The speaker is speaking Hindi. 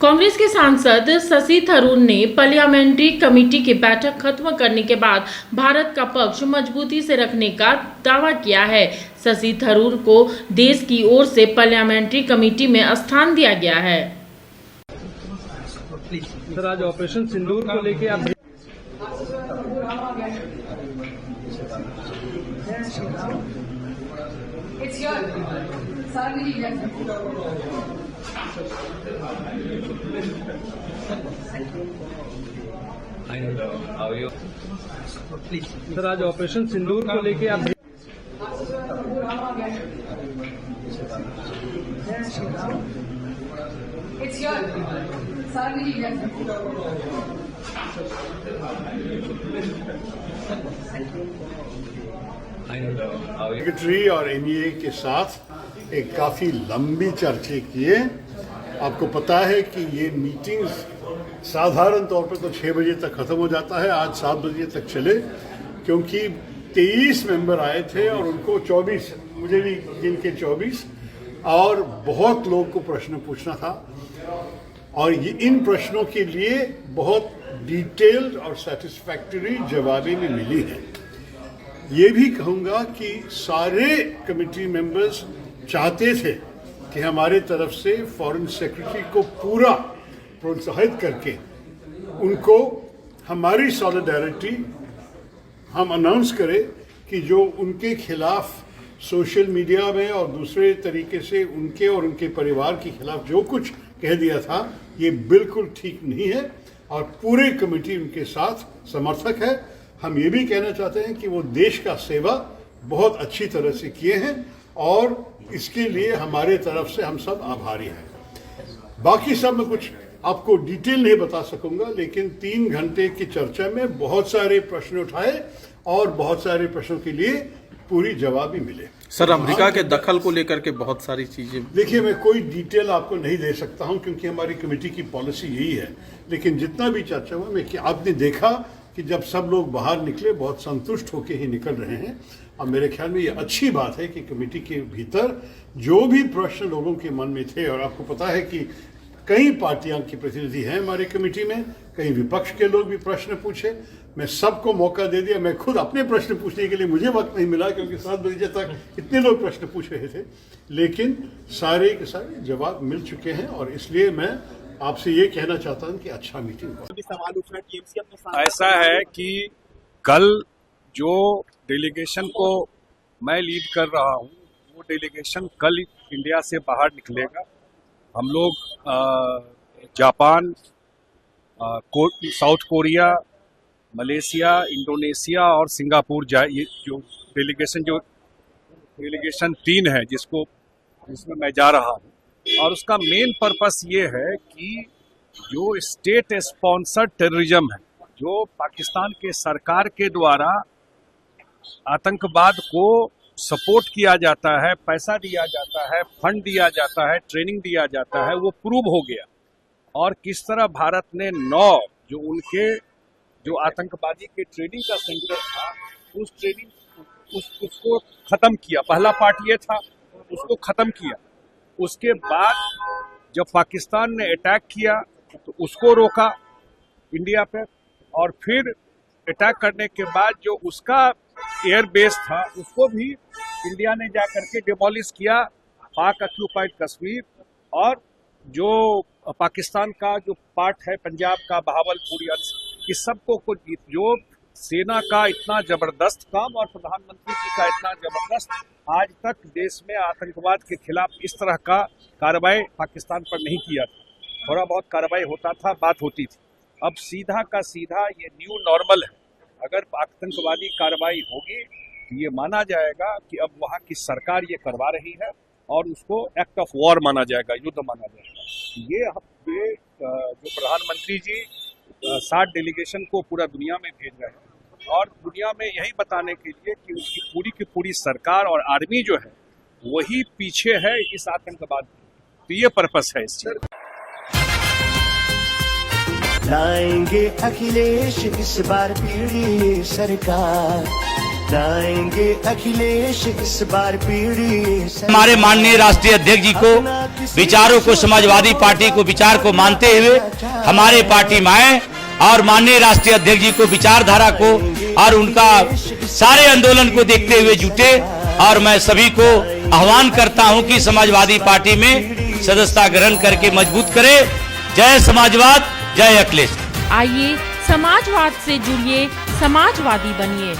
कांग्रेस के सांसद शशि थरूर ने पार्लियामेंट्री कमेटी की बैठक खत्म करने के बाद भारत का पक्ष मजबूती से रखने का दावा किया है। शशि थरूर को देश की ओर से पार्लियामेंट्री कमेटी में स्थान दिया गया है। सर, आज ऑपरेशन सिंदूर को लेके आप सर, आज ऑपरेशन सिंदूर को लेके आप सेक्रेटरी और एनईए के साथ एक काफी लंबी चर्चा किए। आपको पता है कि ये मीटिंग्स साधारण तौर पर तो 6 बजे तक खत्म हो जाता है, आज 7 बजे तक चले, क्योंकि 23 मेंबर आए थे और उनको 24, मुझे भी गिन के 24, और बहुत लोग को प्रश्न पूछना था और ये इन प्रश्नों के लिए बहुत डिटेल्ड और सेटिस्फैक्टरी जवाबें भी मिली हैं। ये भी कहूँगा कि सारे कमेटी मेंबर्स चाहते थे कि हमारे तरफ से फॉरेन सेक्रेटरी को पूरा प्रोत्साहित करके उनको हमारी सॉलिडारिटी हम अनाउंस करें कि जो उनके खिलाफ सोशल मीडिया में और दूसरे तरीके से उनके और उनके परिवार के खिलाफ जो कुछ कह दिया था, ये बिल्कुल ठीक नहीं है और पूरे कमेटी उनके साथ समर्थक है। हम ये भी कहना चाहते हैं कि वो देश का सेवा बहुत अच्छी तरह से किए हैं और इसके लिए हमारे तरफ से हम सब आभारी हैं। बाकी सब मैं कुछ आपको डिटेल नहीं बता सकूंगा, लेकिन 3 घंटे की चर्चा में बहुत सारे प्रश्न उठाए और बहुत सारे प्रश्नों के लिए पूरी जवाब भी मिले। सर, अमेरिका के दखल को लेकर के बहुत सारी चीजें, देखिए, मैं कोई डिटेल आपको नहीं दे सकता हूं क्योंकि हमारी कमेटी की पॉलिसी यही है, लेकिन जितना भी चर्चा हुआ मैं कि आपने देखा कि जब सब लोग बाहर निकले बहुत संतुष्ट होकर ही निकल रहे हैं और मेरे ख्याल में ये अच्छी बात है कि कमेटी के भीतर जो भी प्रश्न लोगों के मन में थे, और आपको पता है कि कई पार्टियां के प्रतिनिधि हैं हमारी कमेटी में, कई विपक्ष के लोग भी प्रश्न पूछे, मैं सबको मौका दे दिया। मैं खुद अपने प्रश्न पूछने के लिए मुझे वक्त नहीं मिला क्योंकि 7 बजे तक इतने लोग प्रश्न पूछ रहे थे, लेकिन सारे के सारे जवाब मिल चुके हैं और इसलिए मैं आपसे ये कहना चाहता हूं कि अच्छा मीटिंग हुआ। ऐसा है कि कल जो डेलीगेशन को मैं लीड कर रहा हूं, वो डेलीगेशन कल इंडिया से बाहर निकलेगा। हम लोग Japan, south Korea, Malaysia, Indonesia और सिंगापुर ये जो डेलीगेशन 3 है जिसमें मैं जा रहा हूँ, और उसका मेन पर्पस ये है कि जो स्टेट स्पॉन्सर्ड टेररिज्म है, जो पाकिस्तान के सरकार के द्वारा आतंकवाद को सपोर्ट किया जाता है, पैसा दिया जाता है, फंड दिया जाता है, ट्रेनिंग दिया जाता है, वो प्रूव हो गया। और किस तरह भारत ने 9 जो उनके जो आतंकवादी के ट्रेनिंग का सेंटर था, उस ट्रेनिंग उसको खत्म किया। पहला पार्ट ये था, उसको खत्म किया। उसके बाद जब पाकिस्तान ने अटैक किया तो उसको रोका इंडिया पे, और फिर अटैक करने के बाद जो उसका एयर बेस था उसको भी इंडिया ने जा करके डिमोलिश किया, पाक ऑक्यूपाइड कश्मीर, और जो पाकिस्तान का जो पार्ट है पंजाब का बहावलपुर, इस सबको जो सेना का इतना जबरदस्त काम और प्रधानमंत्री जी का इतना जबरदस्त, आज तक देश में आतंकवाद के खिलाफ इस तरह का कार्रवाई पाकिस्तान पर नहीं किया था। थोड़ा बहुत कार्रवाई होता था, बात होती थी। अब सीधा का सीधा ये न्यू नॉर्मल है। अगर आतंकवादी कार्रवाई होगी तो ये माना जाएगा कि अब वहाँ की सरकार ये करवा रही है और उसको एक्ट ऑफ वॉर माना जाएगा, युद्ध माना जाएगा। ये जो प्रधानमंत्री जी 60 डेलीगेशन को पूरा दुनिया में भेज रहे हैं और दुनिया में यही बताने के लिए कि उसकी पूरी की पूरी सरकार और आर्मी जो है वही पीछे है इस आतंकवाद की। तो ये पर्पस है इस चीज। लाएंगे अखिलेश इस बार पीढ़ी सरकार, जिताएंगे अखिलेश इस बार पीढ़ी। हमारे माननीय राष्ट्रीय अध्यक्ष जी को विचारों को, समाजवादी पार्टी को विचार को मानते हुए हमारे पार्टी में आए और माननीय राष्ट्रीय अध्यक्ष जी को विचारधारा को और उनका सारे आंदोलन को देखते हुए जुटे। और मैं सभी को आह्वान करता हूं कि समाजवादी पार्टी में सदस्यता ग्रहण करके मजबूत करें। जय समाजवाद, जय अखिलेश। आइए समाजवाद से जुड़िए, समाजवादी बनिए।